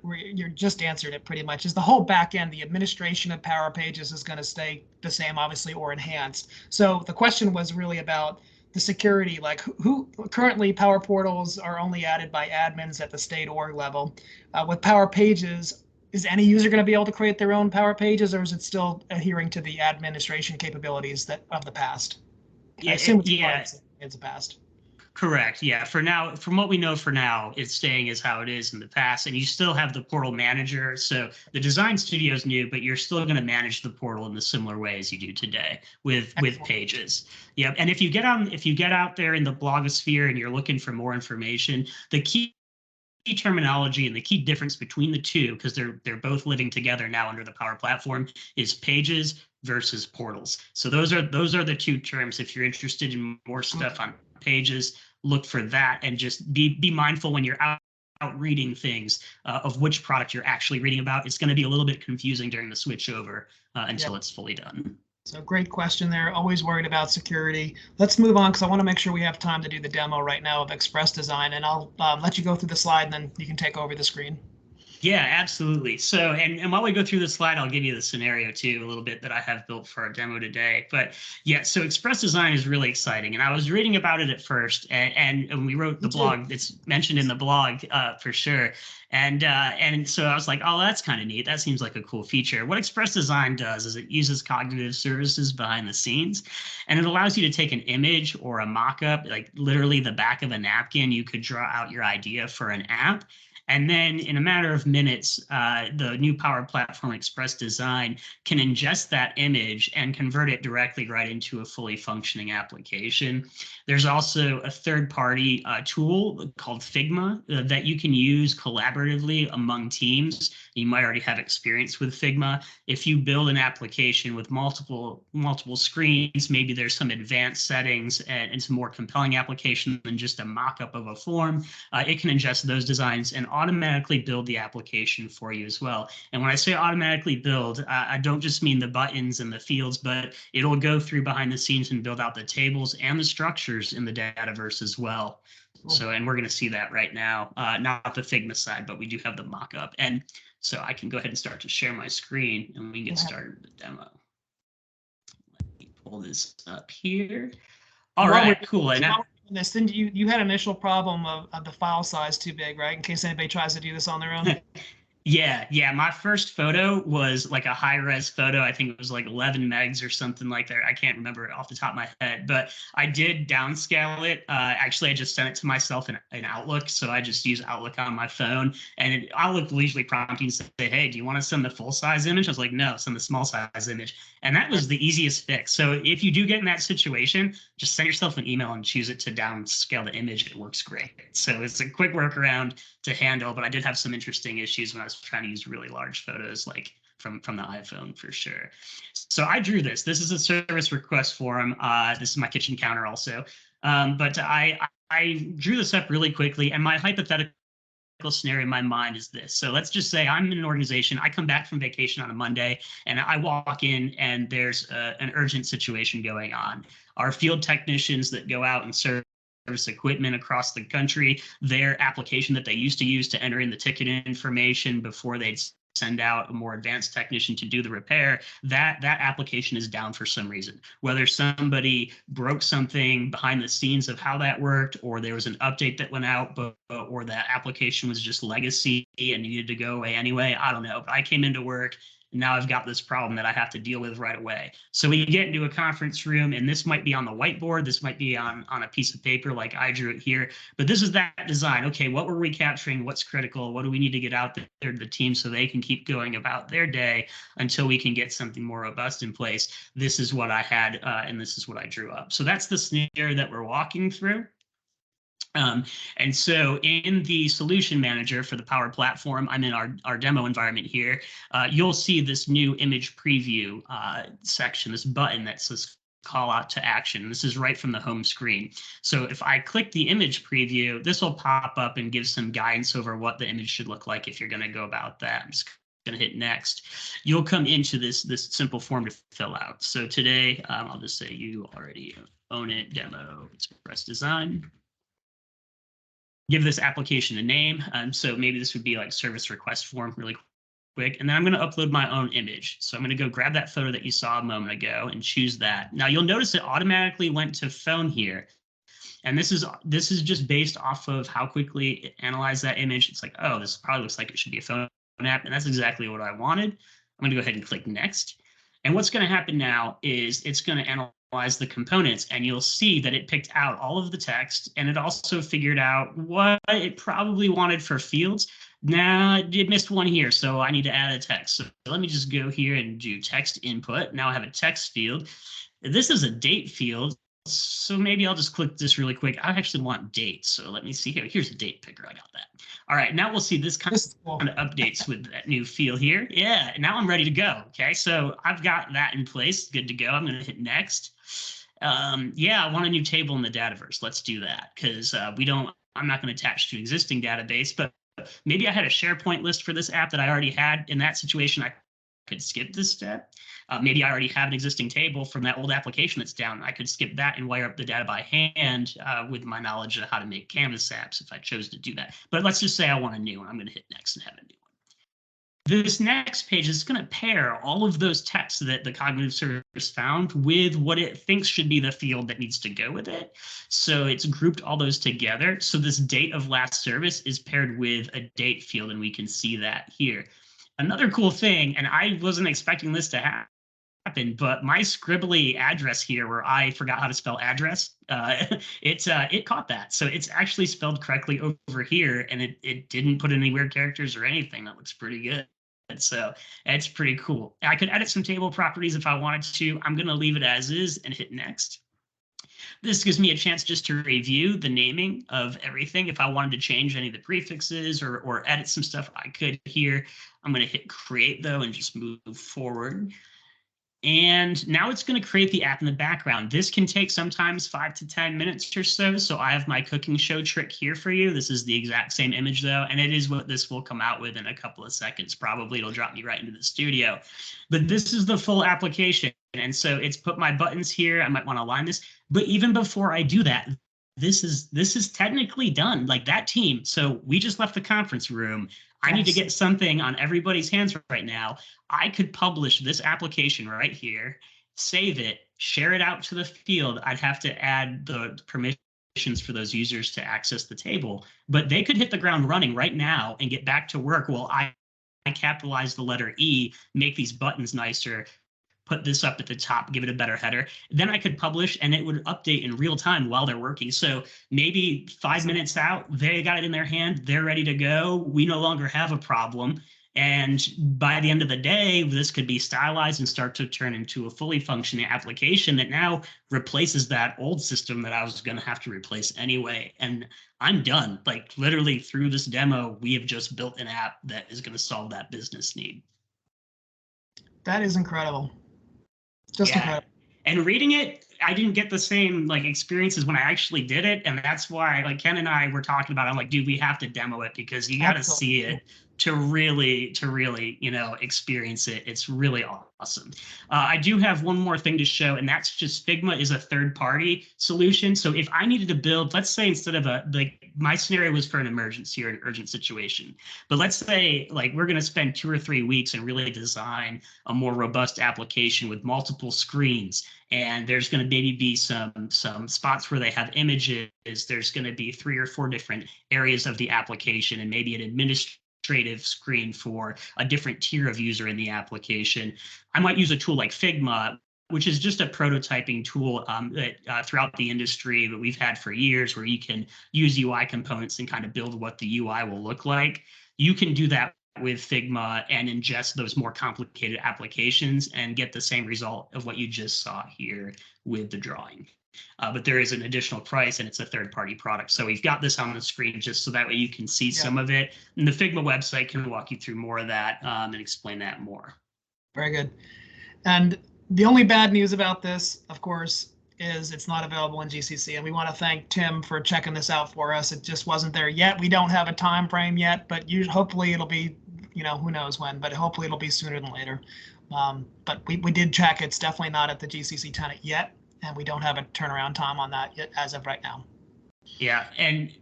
you just answered it pretty much. Is the whole back end, the administration of Power Pages is going to stay the same, obviously, or enhanced? So the question was really about the security, like who currently Power Portals are only added by admins at the state org level. With Power Pages, is any user going to be able to create their own Power Pages, or is it still adhering to the administration capabilities of the past? Yeah, I assume it's the past. Correct. Yeah. For now, from what we know for now, it's staying as how it is in the past. And you still have the portal manager. So the design studio is new, but you're still going to manage the portal in the similar way as you do today with Pages. Yep. And if you get out there in the blogosphere and you're looking for more information, the key terminology and the key difference between the two, because they're both living together now under the Power Platform, is Pages versus Portals. So those are the two terms. If you're interested in more stuff on Pages, look for that, and just be mindful when you're out reading things of which product you're actually reading about. It's going to be a little bit confusing during the switch over until it's fully done. So great question there. Always worried about security. Let's move on because I want to make sure we have time to do the demo right now of Express Design, and I'll let you go through the slide and then you can take over the screen. Yeah, absolutely. So, and while we go through the slide, I'll give you the scenario too, a little bit that I have built for our demo today. But yeah, so Express Design is really exciting. And I was reading about it at first, and we wrote the blog. It's mentioned in the blog for sure. And so I was like, oh, that's kind of neat. That seems like a cool feature. What Express Design does is it uses cognitive services behind the scenes, and it allows you to take an image or a mock-up, like literally the back of a napkin. You could draw out your idea for an app. And then in a matter of minutes, the new Power Platform Express Design can ingest that image and convert it directly right into a fully functioning application. There's also a third-party tool called Figma that you can use collaboratively among teams. You might already have experience with Figma. If you build an application with multiple screens, maybe there's some advanced settings and some more compelling application than just a mock-up of a form, it can ingest those designs and automatically build the application for you as well. And when I say automatically build, I don't just mean the buttons and the fields, but it'll go through behind the scenes and build out the tables and the structures in the Dataverse as well. Cool. So, and we're going to see that right now, not the Figma side, but we do have the mock-up. And so I can go ahead and start to share my screen and we can get started with the demo. Let me pull this up here. All right, cool. And now, this, then you had an initial problem of the file size too big, right? In case anybody tries to do this on their own. Yeah. My first photo was like a high-res photo. I think it was like 11 megs or something like that. I can't remember it off the top of my head, but I did downscale it. Actually, I just sent it to myself in Outlook. So I just use Outlook on my phone, and Outlook will usually prompt you to say, hey, do you want to send the full-size image? I was like, no, send the small-size image. And that was the easiest fix. So if you do get in that situation, just send yourself an email and choose it to downscale the image. It works great. So it's a quick workaround to handle, but I did have some interesting issues when I was trying to use really large photos, like from the iPhone for sure. So I drew this. This is a service request form. This is my kitchen counter also. But I drew this up really quickly, and my hypothetical scenario in my mind is this. So let's just say I'm in an organization. I come back from vacation on a Monday, and I walk in, and there's an urgent situation going on. Our field technicians that go out and service equipment across the country, their application that they used to use to enter in the ticket information before they'd send out a more advanced technician to do the repair, that application is down for some reason. Whether somebody broke something behind the scenes of how that worked, or there was an update that went out, or that application was just legacy and needed to go away anyway, I don't know. But I came into work, and now I've got this problem that I have to deal with right away. So we get into a conference room, and this might be on the whiteboard. This might be on a piece of paper like I drew it here. But this is that design. Okay, what were we capturing? What's critical? What do we need to get out there to the team so they can keep going about their day until we can get something more robust in place? This is what I had, and this is what I drew up. So that's the scenario that we're walking through. And so in the solution manager for the Power Platform, I'm in our demo environment here. You'll see this new image preview section, this button that says call out to action. This is right from the home screen. So if I click the image preview, this will pop up and give some guidance over what the image should look like if you're going to go about that. I'm just going to hit next. You'll come into this simple form to fill out. So today, I'll just say you already own it demo express design. Give this application a name. So maybe this would be like service request form really quick. And then I'm going to upload my own image. So I'm going to go grab that photo that you saw a moment ago and choose that. Now you'll notice it automatically went to phone here. And this is just based off of how quickly it analyzed that image. It's like, oh, this probably looks like it should be a phone app. And that's exactly what I wanted. I'm going to go ahead and click next. And what's going to happen now is it's going to analyze the components, and you'll see that it picked out all of the text, and it also figured out what it probably wanted for fields. Now it missed one here, so I need to add a text. So let me just go here and do text input. Now I have a text field. This is a date field. So maybe I'll just click this really quick. I actually want date. So let me see here. Here's a date picker. I got that. All right. Now we'll see this kind of updates with that new field here. Yeah. Now I'm ready to go. Okay. So I've got that in place. Good to go. I'm going to hit next. Yeah, I want a new table in the Dataverse. Let's do that because I'm not going to attach to an existing database, but maybe I had a SharePoint list for this app that I already had. In that situation, I could skip this step. Maybe I already have an existing table from that old application that's down. I could skip that and wire up the data by hand with my knowledge of how to make Canvas apps if I chose to do that. But let's just say I want a new one. I'm going to hit next and have a new one. This next page is going to pair all of those texts that the cognitive service found with what it thinks should be the field that needs to go with it. So it's grouped all those together. So this date of last service is paired with a date field, and we can see that here. Another cool thing, and I wasn't expecting this to happen, but my scribbly address here, where I forgot how to spell address, it caught that. So it's actually spelled correctly over here, and it didn't put any weird characters or anything. That looks pretty good. So it's pretty cool. I could edit some table properties if I wanted to. I'm going to leave it as is and hit next. This gives me a chance just to review the naming of everything. If I wanted to change any of the prefixes or edit some stuff, I could here. I'm going to hit create though and just move forward. And now it's going to create the app in the background. This can take sometimes 5 to 10 minutes or so. So I have my cooking show trick here for you. This is the exact same image though, and it is what this will come out with in a couple of seconds. Probably it'll drop me right into the studio. But this is the full application. And so it's put my buttons here. I might want to align this. But even before I do that, this is technically done. Like that team. So we just left the conference room. I need to get something on everybody's hands right now. I could publish this application right here, save it, share it out to the field. I'd have to add the permissions for those users to access the table, but they could hit the ground running right now and get back to work while I capitalize the letter E, make these buttons nicer, put this up at the top, give it a better header, then I could publish and it would update in real time while they're working. So maybe 5 minutes out, they got it in their hand, they're ready to go. We no longer have a problem. And by the end of the day, this could be stylized and start to turn into a fully functioning application that now replaces that old system that I was going to have to replace anyway. And I'm done. Like literally through this demo, we have just built an app that is going to solve that business need. That is incredible. Just incredible. And reading it, I didn't get the same like experiences when I actually did it. And that's why like Ken and I were talking about it. I'm like, dude, we have to demo it because you got to see it to really, you know, experience it. It's really awesome. I do have one more thing to show, and that's just Figma is a third-party solution. So if I needed to build, let's say instead of my scenario was for an emergency or an urgent situation, but let's say like we're going to spend 2 or 3 weeks and really design a more robust application with multiple screens. And there's going to maybe be some spots where they have images. There's going to be 3 or 4 different areas of the application and maybe an administrative screen for a different tier of user in the application. I might use a tool like Figma, which is just a prototyping tool that throughout the industry that we've had for years, where you can use UI components and kind of build what the UI will look like. You can do that with Figma and ingest those more complicated applications and get the same result of what you just saw here with the drawing. But there is an additional price and it's a third-party product. So we've got this on the screen just so that way you can see some of it. And the Figma website can walk you through more of that and explain that more. Very good. And the only bad news about this, of course, is it's not available in GCC. And we want to thank Tim for checking this out for us. It just wasn't there yet. We don't have a time frame yet, but hopefully it'll be, you know, who knows when, but hopefully it'll be sooner than later. But we did check. It's definitely not at the GCC tenant yet. And we don't have a turnaround time on that yet as of right now. Yeah, and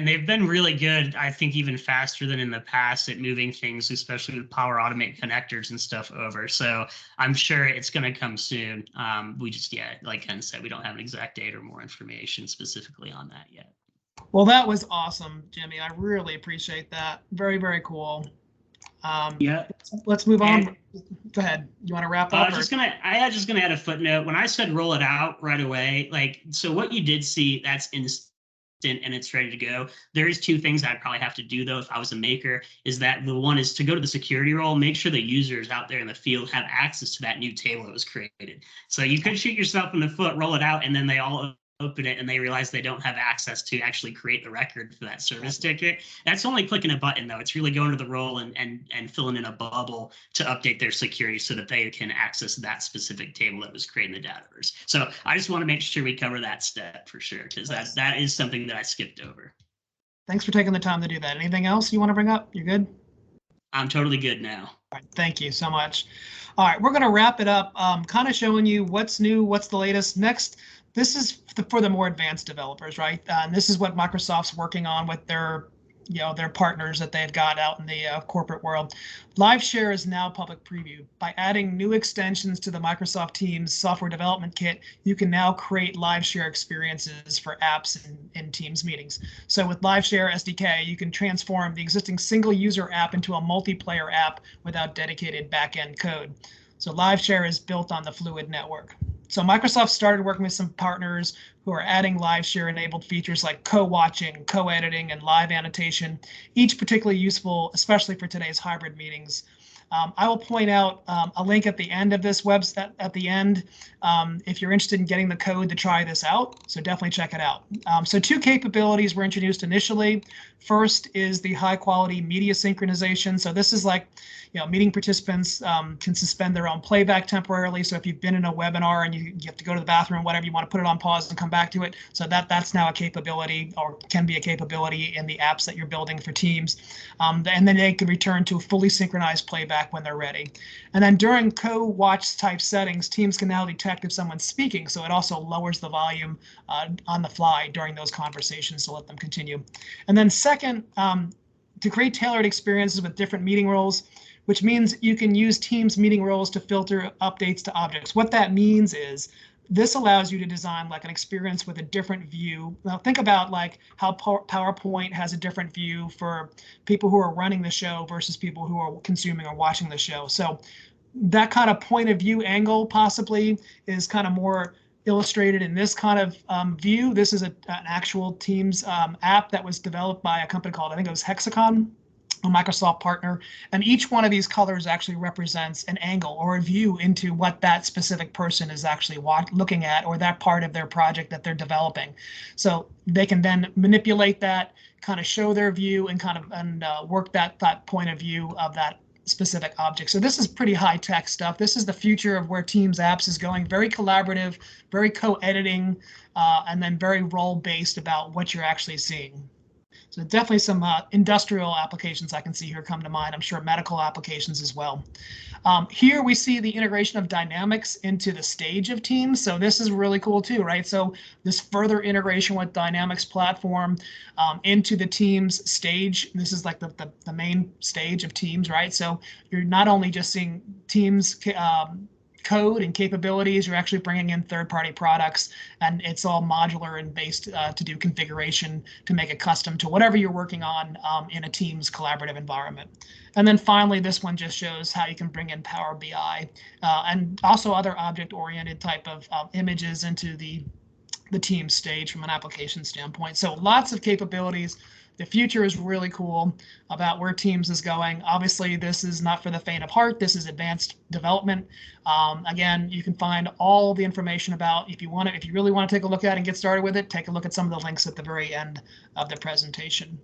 they've been really good, I think even faster than in the past at moving things, especially with Power Automate connectors and stuff over. So I'm sure it's going to come soon. We just, like Ken said, we don't have an exact date or more information specifically on that yet. Well, that was awesome, Jimmy. I really appreciate that. Very, very cool. Let's move on. Go ahead. You want to wrap up? I was just gonna add a footnote. When I said roll it out right away, like, so what you did see, that's instant and it's ready to go. There is 2 things I'd probably have to do though if I was a maker, is that the one is to go to the security role, make sure the users out there in the field have access to that new table that was created. So you could shoot yourself in the foot, roll it out, and then they all open it and they realize they don't have access to actually create the record for that service ticket. That's only clicking a button though. It's really going to the role and filling in a bubble to update their security so that they can access that specific table that was created in the Dataverse. So I just want to make sure we cover that step for sure, because that is something that I skipped over. Thanks for taking the time to do that. Anything else you want to bring up? You're good? I'm totally good now. All right, thank you so much. All right, we're going to wrap it up, kind of showing you what's new, what's the latest. Next, this is for the more advanced developers, right? And this is what Microsoft's working on with their partners that they've got out in the corporate world. LiveShare is now public preview. By adding new extensions to the Microsoft Teams software development kit, you can now create LiveShare experiences for apps in Teams meetings. So with LiveShare SDK, you can transform the existing single user app into a multiplayer app without dedicated backend code. So LiveShare is built on the Fluid network. So Microsoft started working with some partners who are adding LiveShare enabled features like co-watching, co-editing, and live annotation, each particularly useful, especially for today's hybrid meetings. I will point out a link at the end of this website at the end if you're interested in getting the code to try this out. So definitely check it out. So 2 capabilities were introduced initially. First is the high quality media synchronization. So this is like, meeting participants can suspend their own playback temporarily. So if you've been in a webinar and you have to go to the bathroom, whatever, you want to put it on pause and come back to it. So that's now a capability, or can be a capability in the apps that you're building for Teams. And then they can return to a fully synchronized playback when they're ready. And then during co-watch type settings, Teams can now detect if someone's speaking. So it also lowers the volume on the fly during those conversations to let them continue. And then second, to create tailored experiences with different meeting roles, which means you can use Teams meeting roles to filter updates to objects. What that means is this allows you to design like an experience with a different view. Now think about like how PowerPoint has a different view for people who are running the show versus people who are consuming or watching the show. So that kind of point of view angle possibly is kind of more illustrated in this kind of view. This is an actual Teams app that was developed by a company called, I think it was Hexacon, a Microsoft partner, and each one of these colors actually represents an angle or a view into what that specific person is actually looking at, or that part of their project that they're developing. So they can then manipulate that, kind of show their view, and kind of work that point of view of that specific object. So this is pretty high-tech stuff. This is the future of where Teams apps is going. Very collaborative, very co-editing, and then very role-based about what you're actually seeing. So definitely some industrial applications I can see here come to mind. I'm sure medical applications as well. Here we see the integration of dynamics into the stage of Teams. So this is really cool too, right? So this further integration with Dynamics platform into the Teams stage. This is like the main stage of Teams, right? So you're not only just seeing Teams code and capabilities, you're actually bringing in third-party products, and it's all modular and based to do configuration to make it custom to whatever you're working on in a Teams collaborative environment. And then finally, this one just shows how you can bring in Power BI and also other object-oriented type of images into the Teams stage from an application standpoint. So lots of capabilities. The future is really cool about where Teams is going. Obviously, this is not for the faint of heart. This is advanced development. Again, you can find all the information about, if you really want to take a look at it and get started with it, take a look at some of the links at the very end of the presentation.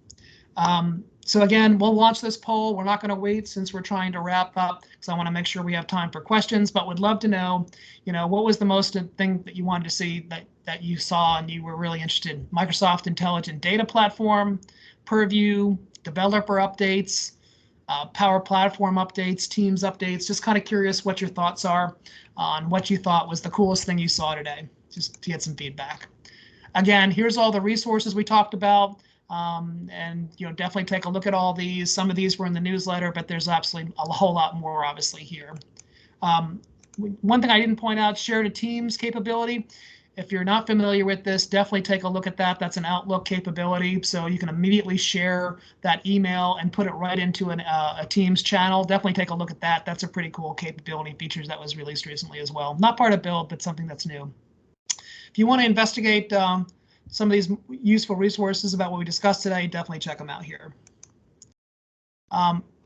So again, we'll launch this poll. We're not going to wait since we're trying to wrap up, because I want to make sure we have time for questions, but would love to know, what was the most thing that you wanted to see that you saw and you were really interested in? Microsoft Intelligent Data Platform, Purview, developer updates, Power Platform updates, Teams updates. Just kind of curious what your thoughts are on what you thought was the coolest thing you saw today, just to get some feedback. Again, here's all the resources we talked about. And definitely take a look at all these. Some of these were in the newsletter, but there's absolutely a whole lot more obviously here. One thing I didn't point out, share to Teams capability. If you're not familiar with this, definitely take a look at that. That's an Outlook capability, so you can immediately share that email and put it right into a Teams channel. Definitely take a look at that. That's a pretty cool capability features that was released recently as well. Not part of build, but something that's new. If you want to investigate some of these useful resources about what we discussed today, definitely check them out here.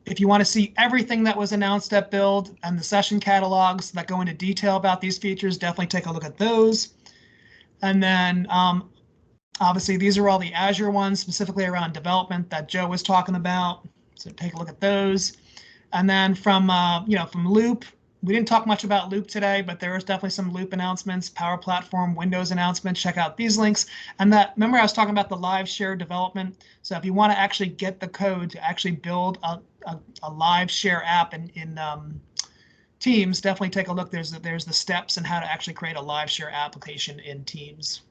If you want to see everything that was announced at Build and the session catalogs that go into detail about these features, definitely take a look at those. And then obviously these are all the Azure ones specifically around development that Joe was talking about. So take a look at those. And then from Loop, we didn't talk much about Loop today, but there was definitely some Loop announcements, Power Platform, Windows announcements. Check out these links. And remember I was talking about the live share development. So if you want to actually get the code to actually build a live share app in Teams, definitely take a look. There's the steps and how to actually create a live share application in Teams.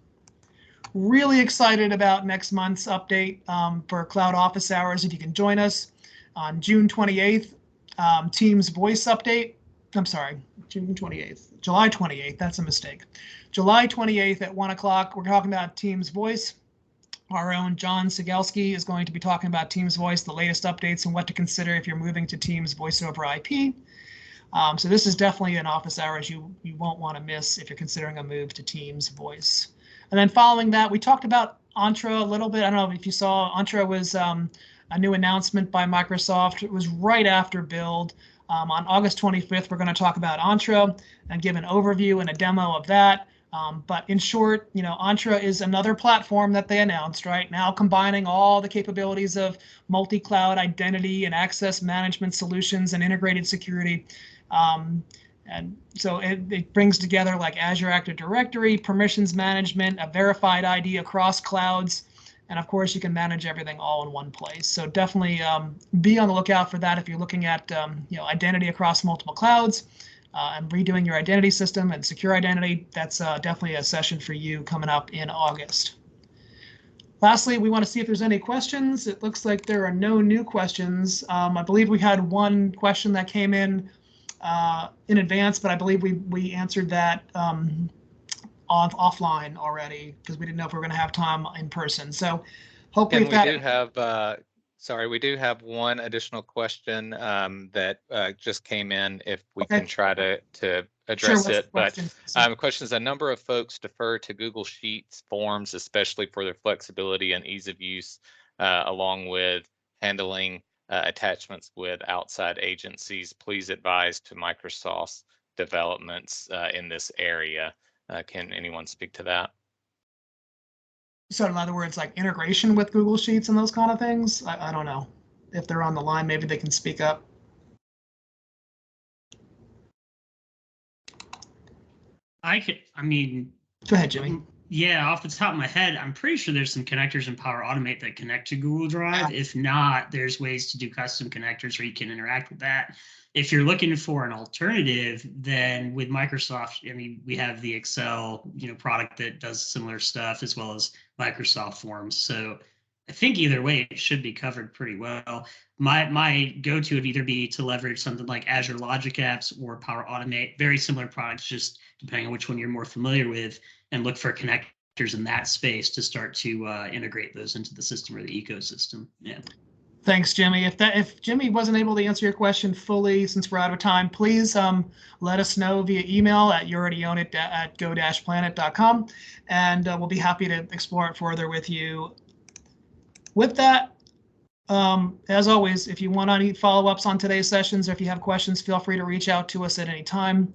Really excited about next month's update for Cloud Office Hours. If you can join us on June 28th, Teams voice update. I'm sorry, June 28th, July 28th. That's a mistake. July 28th at 1 o'clock. We're talking about Teams voice. Our own John Sigelski is going to be talking about Teams voice, the latest updates, and what to consider if you're moving to Teams voice over IP. So this is definitely an office hours you won't want to miss if you're considering a move to Teams voice. And then following that, we talked about Entra a little bit. I don't know if you saw, Entra was a new announcement by Microsoft. It was right after Build. On August 25th, we're going to talk about Entra and give an overview and a demo of that. But in short, Entra is another platform that they announced right now, combining all the capabilities of multi-cloud identity and access management solutions and integrated security. And so it brings together like Azure Active Directory, permissions management, a verified ID across clouds, and of course you can manage everything all in one place. So definitely be on the lookout for that if you're looking at identity across multiple clouds and redoing your identity system and secure identity. That's definitely a session for you coming up in August. Lastly, we want to see if there's any questions. It looks like there are no new questions. I believe we had one question that came in advance, but I believe we answered that offline already because we didn't know if we were going to have time in person. So hopefully, And we do have, sorry, we do have one additional question that just came in. If we can try to address it, but the question is: a number of folks defer to Google Sheets forms, especially for their flexibility and ease of use, along with handling attachments with outside agencies. Please advise to Microsoft's developments in this area. Can anyone speak to that? So in other words, like integration with Google Sheets and those kind of things? I don't know. If they're on the line, maybe they can speak up. I mean, go ahead, Jimmy. Yeah, off the top of my head, I'm pretty sure there's some connectors in Power Automate that connect to Google Drive. If not, there's ways to do custom connectors where you can interact with that. If you're looking for an alternative, then with Microsoft, I mean, we have the Excel, product that does similar stuff, as well as Microsoft Forms. So I think either way, it should be covered pretty well. My go-to would either be to leverage something like Azure Logic Apps or Power Automate, very similar products, just depending on which one you're more familiar with, and look for connectors in that space to start to integrate those into the system or the ecosystem. Yeah. Thanks, Jimmy. If Jimmy wasn't able to answer your question fully, since we're out of time, please let us know via email at YouAlreadyOwnIt at go-planet.com, and we'll be happy to explore it further with you. With that, as always, if you want any follow-ups on today's sessions, or if you have questions, feel free to reach out to us at any time.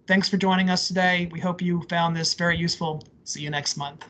Thanks for joining us today. We hope you found this very useful. See you next month.